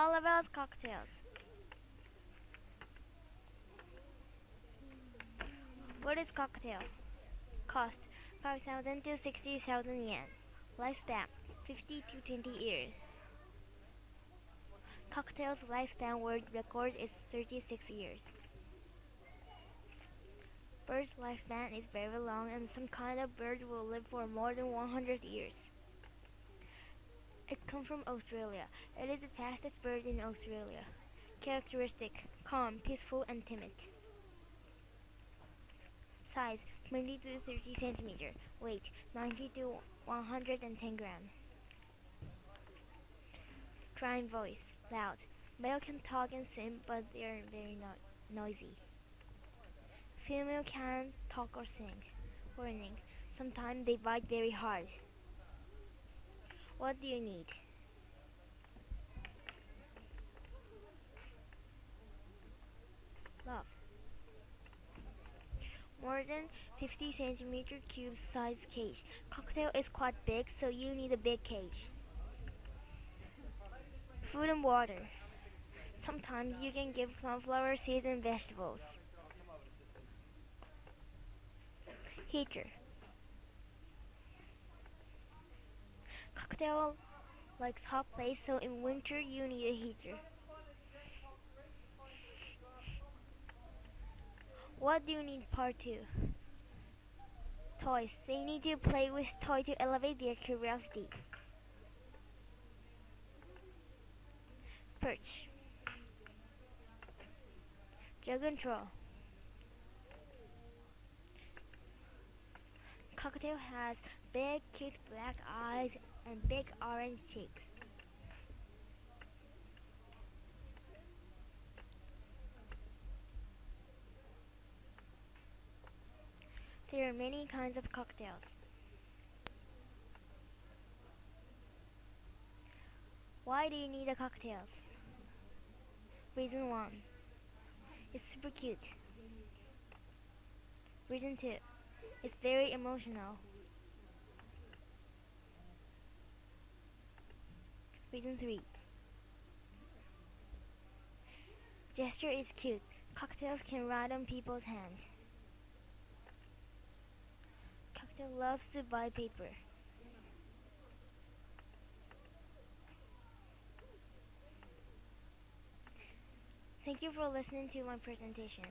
all about cocktails. What is cocktail? Cost 5,000 to 60,000 yen. Lifespan 50 to 20 years. Cocktail's lifespan world record is 36 years. Bird's lifespan is very long, and some kind of bird will live for more than 100 years. It comes from Australia. It is the fastest bird in Australia. Characteristic: calm, peaceful, and timid. Size: 20 to 30 centimeter. Weight: 90 to 110 grams. Crying voice: loud. Male can talk and sing, but they are very noisy. Female can talk or sing. Warning: sometimes they bite very hard. What do you need? Love. More than 50 centimeter cube size cage. Cocktail is quite big, so you need a big cage. Food and water. Sometimes you can give sunflower seeds and vegetables. Heater. Cocktail likes hot place, so in winter you need a heater. What do you need? Part 2. Toys. They need to play with toys to elevate their curiosity. Perch. Jug and troll. Cocktail has big, cute black eyes and big orange cheeks. There are many kinds of cocktails. Why do you need a cocktail? Reason 1. It's super cute. Reason 2. It's very emotional. Reason 3. Gesture is cute. Cocktails can ride on people's hands. Cocktail loves to buy paper. Thank you for listening to my presentation.